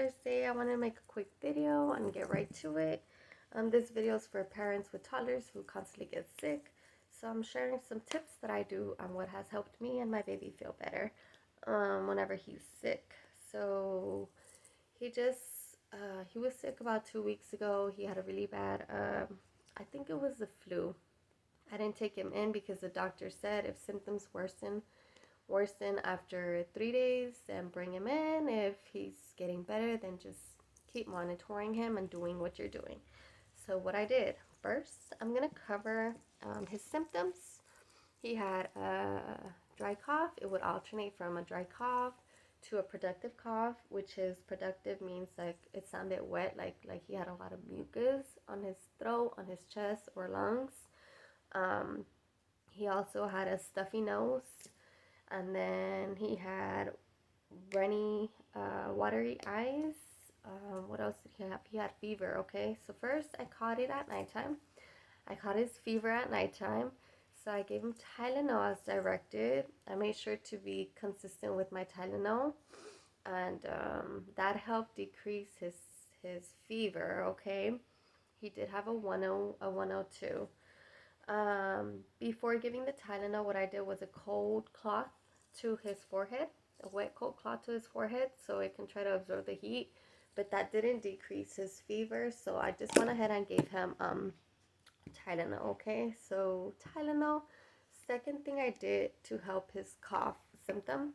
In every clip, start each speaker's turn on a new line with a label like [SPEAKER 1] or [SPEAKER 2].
[SPEAKER 1] Father's Day, I want to make a quick video and get right to it. This video is for parents with toddlers who constantly get sick. So I'm sharing some tips that I do on what has helped me and my baby feel better whenever he's sick. So he was sick about 2 weeks ago. He had a really bad, I think it was the flu. I didn't take him in because the doctor said if symptoms worsen after 3 days, then bring him in. If he's getting better, then just keep monitoring him and doing what you're doing. So what I did first, I'm gonna cover his symptoms. He had a dry cough. It would alternate from a dry cough to a productive cough, which is productive means like it sounded wet, like he had a lot of mucus on his throat, on his chest or lungs. He also had a stuffy nose, and then he had runny, watery eyes. What else did he have? He had fever. Okay, so first I caught it at nighttime. I caught his fever at nighttime, so I gave him Tylenol as directed. I made sure to be consistent with my Tylenol, and that helped decrease his fever. Okay, he did have a 102. Before giving the Tylenol, what I did was a cold cloth to his forehead, a wet cold cloth to his forehead, so it can try to absorb the heat. But that didn't decrease his fever, so I just went ahead and gave him Tylenol. Okay, so Tylenol. Second thing I did to help his cough symptom,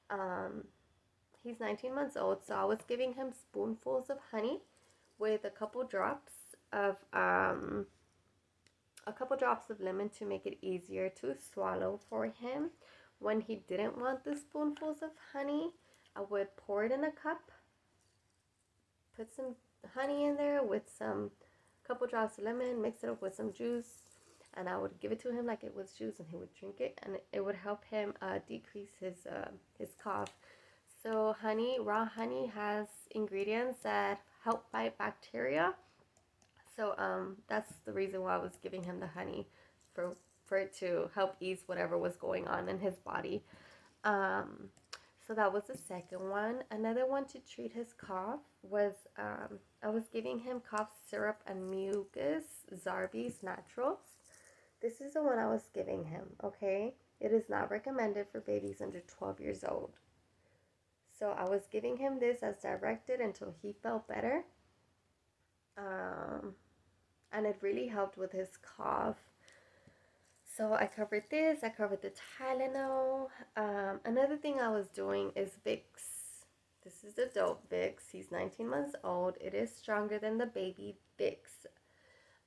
[SPEAKER 1] um, he's 19 months old, so I was giving him spoonfuls of honey with a couple drops of lemon to make it easier to swallow for him. When he didn't want the spoonfuls of honey, I would pour it in a cup, put some honey in there with some couple drops of lemon, mix it up with some juice, and I would give it to him like it was juice, and he would drink it, and it would help him decrease his cough. So raw honey has ingredients that help fight bacteria. So that's the reason why I was giving him the honey, for it to help ease whatever was going on in his body. Um, so that was the second one. Another one to treat his cough was I was giving him cough syrup and mucus, Zarbee's Naturals. This is the one I was giving him, okay? It is not recommended for babies under 12 years old. So I was giving him this as directed until he felt better. And it really helped with his cough. So I covered this. I covered the Tylenol. Another thing I was doing is Vicks. This is adult Vicks. He's 19 months old. It is stronger than the baby Vicks.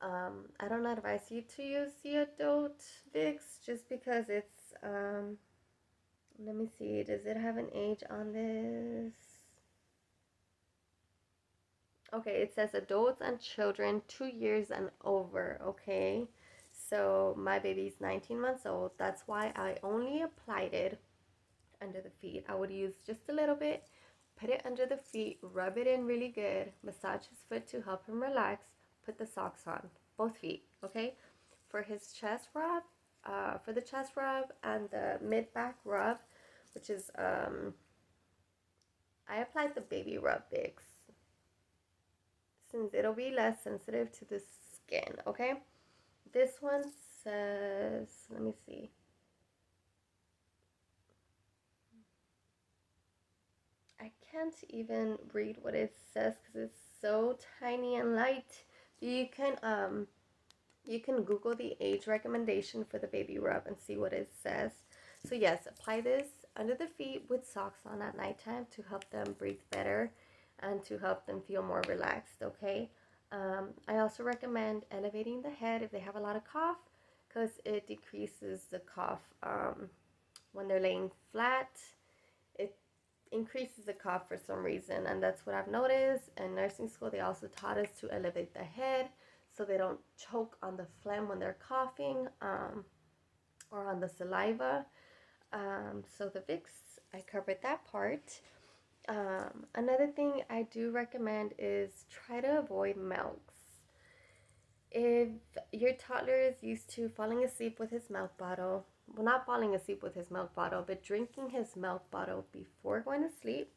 [SPEAKER 1] I don't advise you to use the adult Vicks just because it's, let me see, does it have an age on this? Okay, it says adults and children 2 years and over, okay? So my baby's 19 months old. That's why I only applied it under the feet. I would use just a little bit, put it under the feet, rub it in really good, massage his foot to help him relax, put the socks on, both feet, okay? For his chest rub, for the chest rub and the mid-back rub, which is, I applied the baby rub Vicks, since it'll be less sensitive to the skin, okay? This one says, let me see. I can't even read what it says because it's so tiny and light. You can Google the age recommendation for the baby rub and see what it says. So yes, apply this under the feet with socks on at nighttime to help them breathe better and to help them feel more relaxed, okay? I also recommend elevating the head if they have a lot of cough, because it decreases the cough. When they're laying flat, it increases the cough for some reason, and that's what I've noticed. In nursing school, they also taught us to elevate the head so they don't choke on the phlegm when they're coughing, or on the saliva. So the Vicks, I covered that part. Another thing I do recommend is try to avoid milks. If your toddler is used to falling asleep with his milk bottle, well, not falling asleep with his milk bottle, but drinking his milk bottle before going to sleep,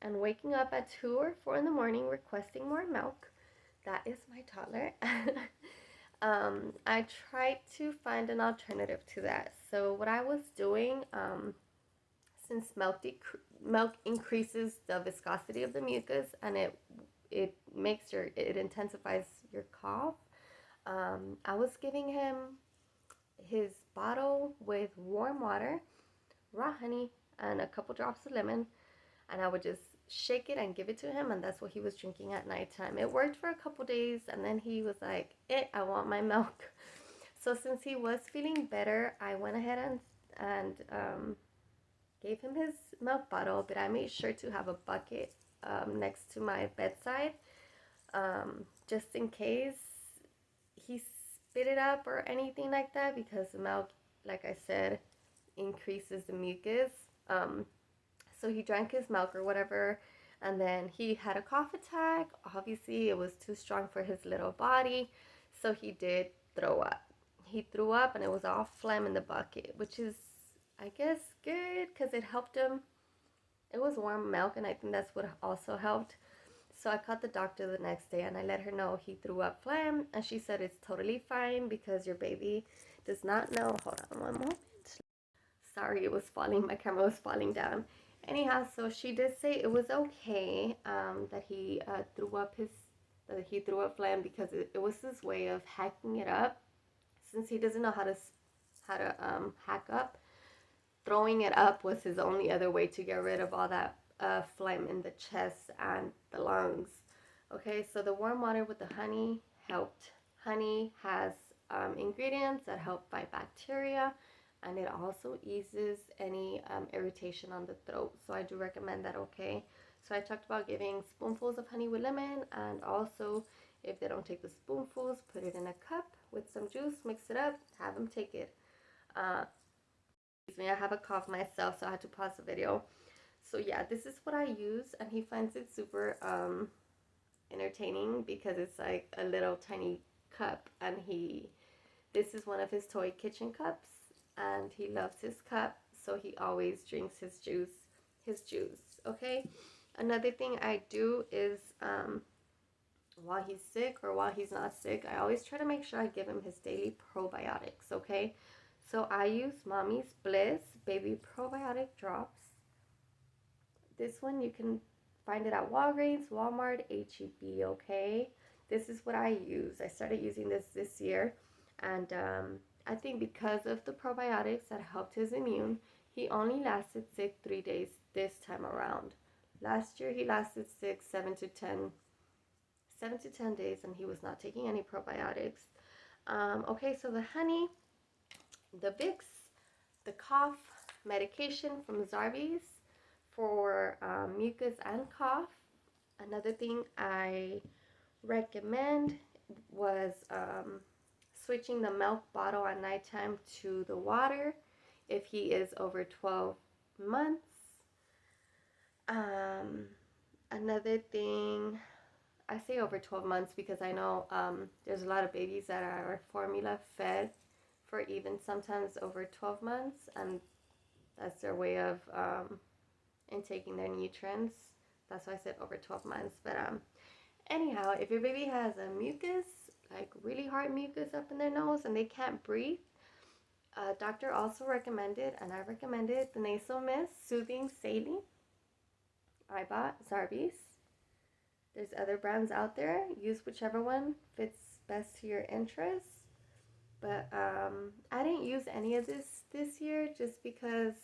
[SPEAKER 1] and waking up at 2 or 4 in the morning requesting more milk. That is my toddler. I tried to find an alternative to that. So what I was doing, since milk increases the viscosity of the mucus, and it makes it intensifies your cough. I was giving him his bottle with warm water, raw honey, and a couple drops of lemon, and I would just shake it and give it to him, and that's what he was drinking at nighttime. It worked for a couple days, and then he was like, I want my milk. So since he was feeling better, I went ahead and gave him his milk bottle, but I made sure to have a bucket next to my bedside, just in case he spit it up or anything like that, because the milk, like I said, increases the mucus. So he drank his milk or whatever, and then he had a cough attack. Obviously, it was too strong for his little body, so he did throw up. He threw up, and it was all phlegm in the bucket, which is, I guess, good because it helped him. It was warm milk, and I think that's what also helped. So I called the doctor the next day and I let her know he threw up phlegm, and she said it's totally fine because your baby does not know. Hold on one moment. Sorry, it was falling. My camera was falling down. Anyhow, so she did say it was okay that he threw up phlegm because it was his way of hacking it up. Since he doesn't know how to hack up, throwing it up was his only other way to get rid of all that phlegm in the chest and the lungs. Okay, so the warm water with the honey helped. Honey has ingredients that help fight bacteria, and it also eases any irritation on the throat. So I do recommend that, okay? So I talked about giving spoonfuls of honey with lemon, and also if they don't take the spoonfuls, put it in a cup with some juice, mix it up, have them take it. Excuse me, I have a cough myself, so I had to pause the video. So yeah, this is what I use, and he finds it super entertaining because it's like a little tiny cup, and this is one of his toy kitchen cups, and he loves his cup, so he always drinks his juice. Okay, another thing I do is while he's sick or while he's not sick, I always try to make sure I give him his daily probiotics. Okay, so I use Mommy's Bliss baby probiotic drops. This one you can find it at Walgreens, Walmart, HEB. Okay, this is what I use. I started using this year, and I think because of the probiotics that helped his immune, he only lasted sick 3 days this time around. Last year he lasted sick 7 to 10 days, and he was not taking any probiotics. Okay, so the honey, the Vicks, the cough medication from Zarbee's for mucus and cough. Another thing I recommend was switching the milk bottle at nighttime to the water if he is over 12 months. Another thing, I say over 12 months because I know there's a lot of babies that are formula fed for even sometimes over 12 months, and that's their way of intaking their nutrients. That's why I said over 12 months. But anyhow, if your baby has a mucus, like really hard mucus up in their nose, and they can't breathe, doctor also recommended, and I recommended, the Nasal Mist Soothing Saline. I bought Zarbee's. There's other brands out there. Use whichever one fits best to your interests. But I didn't use any of this year just because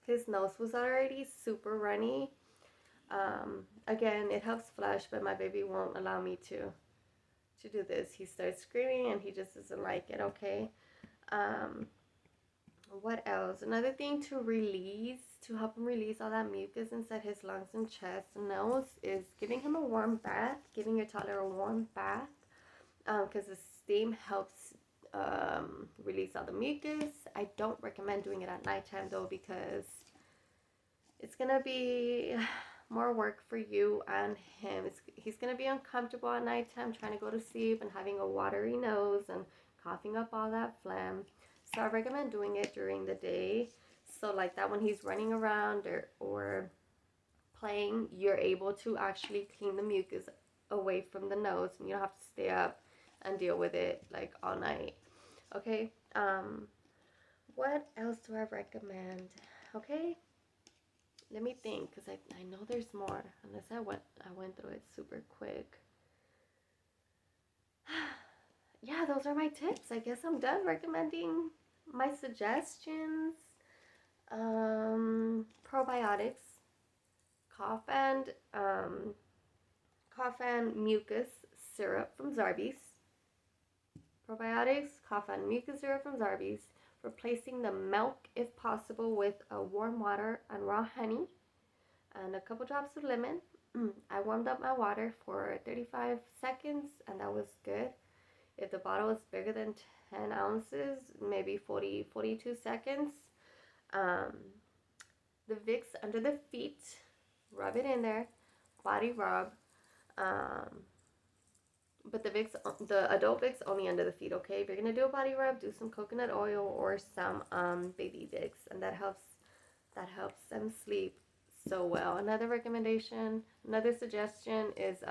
[SPEAKER 1] his nose was already super runny. Again, it helps flush, but my baby won't allow me to do this. He starts screaming and he just doesn't like it, okay? What else? Another thing to help him release all that mucus inside his lungs and chest and nose is giving him a warm bath, giving your toddler a warm bath, because the steam helps release all the mucus. I don't recommend doing it at nighttime though, because it's gonna be more work for you and him. He's gonna be uncomfortable at nighttime trying to go to sleep and having a watery nose and coughing up all that phlegm. So I recommend doing it during the day. So like that when he's running around or playing, you're able to actually clean the mucus away from the nose, and you don't have to stay up and deal with it like all night. Okay. What else do I recommend? Okay. Let me think, because I know there's more, unless I went through it super quick. Yeah, those are my tips. I guess I'm done recommending my suggestions. Probiotics, cough and um, cough and mucus syrup from Zarbee's. Probiotics, cough and mucus syrup from Zarbee's. Replacing the milk if possible with warm water and raw honey and a couple drops of lemon. I warmed up my water for 35 seconds and that was good. If the bottle is bigger than 10 ounces, maybe 42 seconds. The Vicks under the feet, rub it in there, body rub. But the adult Vicks only under the feet, okay? If you're gonna do a body rub, do some coconut oil or some baby Vicks, and that helps them sleep so well. Another recommendation, another suggestion is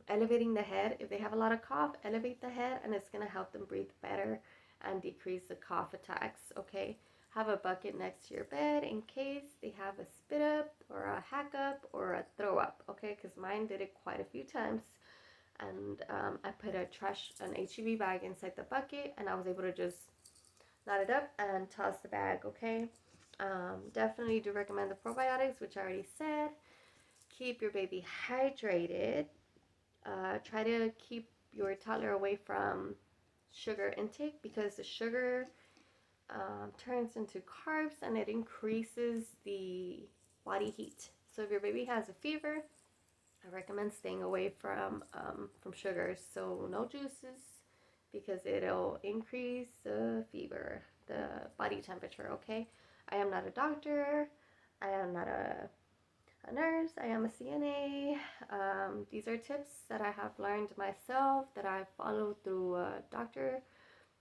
[SPEAKER 1] elevating the head. If they have a lot of cough, elevate the head, and it's gonna help them breathe better and decrease the cough attacks, okay? Have a bucket next to your bed in case they have a spit up or a hack up or a throw up, okay? Because mine did it quite a few times. And I put an HEB bag inside the bucket, and I was able to just knot it up and toss the bag, okay? Definitely do recommend the probiotics, which I already said. Keep your baby hydrated. Try to keep your toddler away from sugar intake, because the sugar turns into carbs and it increases the body heat. So if your baby has a fever, I recommend staying away from sugars. So no juices, because it'll increase the fever, the body temperature, okay? I am not a doctor. I am not a nurse. I am a CNA. These are tips that I have learned myself, that I followed through a doctor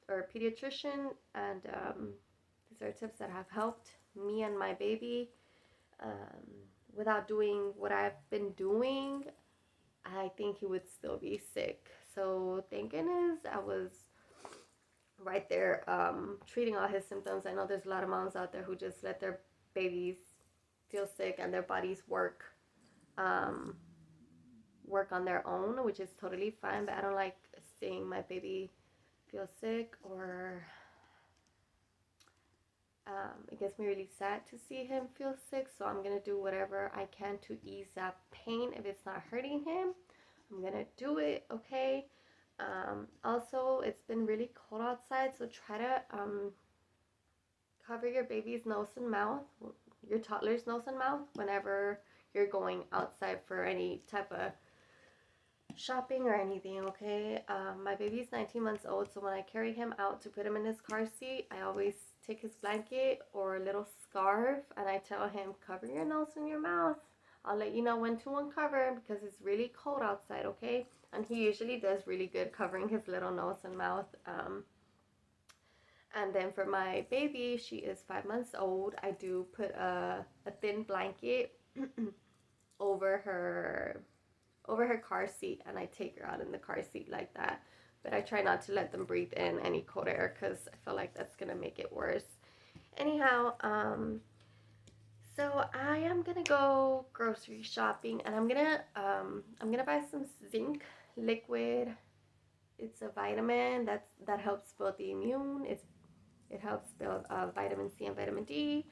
[SPEAKER 1] or a pediatrician, and these are tips that have helped me and my baby. Without doing what I've been doing, I think he would still be sick. So thank goodness I was right there treating all his symptoms. I know there's a lot of moms out there who just let their babies feel sick and their bodies work on their own, which is totally fine, but I don't like seeing my baby feel sick, or it gets me really sad to see him feel sick. So I'm gonna do whatever I can to ease that pain. If it's not hurting him, I'm gonna do it, okay? Also, it's been really cold outside, so try to cover your baby's nose and mouth, your toddler's nose and mouth, whenever you're going outside for any type of shopping or anything, okay? My baby's 19 months old, so when I carry him out to put him in his car seat, I always take his blanket or a little scarf, and I tell him, cover your nose and your mouth. I'll let you know when to uncover, because it's really cold outside, okay? And he usually does really good covering his little nose and mouth. And then for my baby, she is 5 months old, I do put a thin blanket over her car seat, and I take her out in the car seat like that. But I try not to let them breathe in any cold air, because I feel like that's gonna make it worse. Anyhow, so I am gonna go grocery shopping, and I'm gonna buy some zinc liquid. It's a vitamin that helps build the immune. It helps build vitamin C and vitamin D.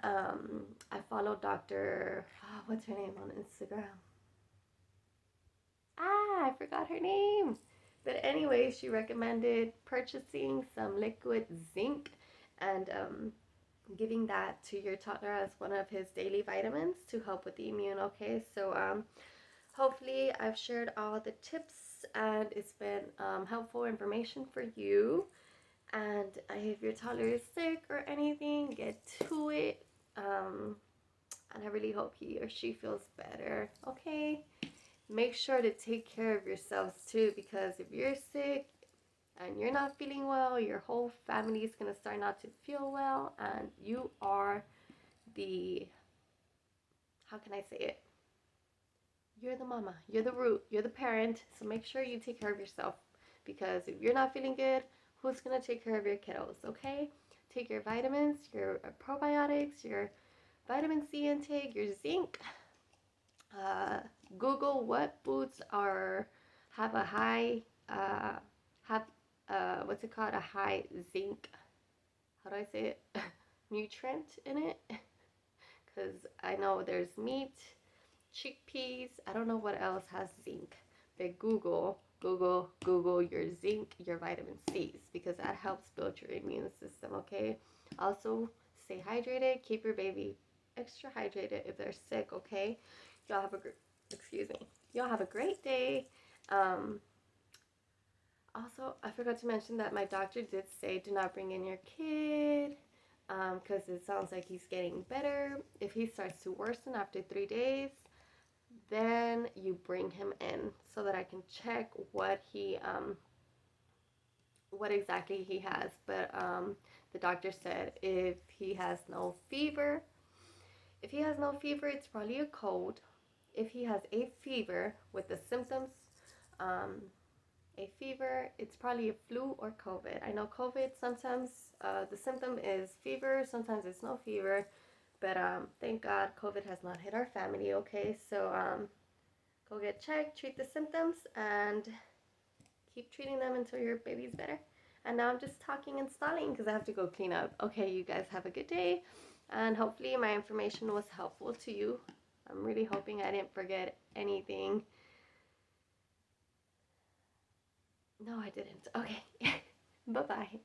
[SPEAKER 1] I follow Dr. What's her name on Instagram? I forgot her name. But anyway, she recommended purchasing some liquid zinc and giving that to your toddler as one of his daily vitamins to help with the immune, okay? So hopefully I've shared all the tips and it's been helpful information for you. And if your toddler is sick or anything, get to it. And I really hope he or she feels better, okay? Make sure to take care of yourselves too, because if you're sick and you're not feeling well, your whole family is going to start not to feel well, and you are the how can I say it? You're the mama, you're the root, you're the parent, so make sure you take care of yourself, because if you're not feeling good, who's gonna take care of your kiddos? Okay, take your vitamins, your probiotics, your vitamin C intake, your zinc. uh, Google what foods are have a high have what's it called, a high zinc, how do I say it, nutrient in it, because I know there's meat, chickpeas. I don't know what else has zinc, but Google your zinc, your vitamin C's, because that helps build your immune system. Okay. Also, stay hydrated. Keep your baby extra hydrated if they're sick. Okay. Y'all have a excuse me. Y'all have a great day. Um, Also, I forgot to mention that my doctor did say do not bring in your kid, because it sounds like he's getting better. If he starts to worsen after 3 days, then you bring him in so that I can check what exactly he has. But the doctor said if he has no fever, it's probably a cold. If he has a fever with the symptoms, um, it's probably a flu or COVID. I know COVID sometimes the symptom is fever, sometimes it's no fever, but thank God COVID has not hit our family. Okay, so go get checked, treat the symptoms, and keep treating them until your baby's better. And now I'm just talking and stalling because I have to go clean up. Okay, you guys have a good day, and hopefully my information was helpful to you. I'm really hoping I didn't forget anything. No, I didn't. Okay. Bye-bye.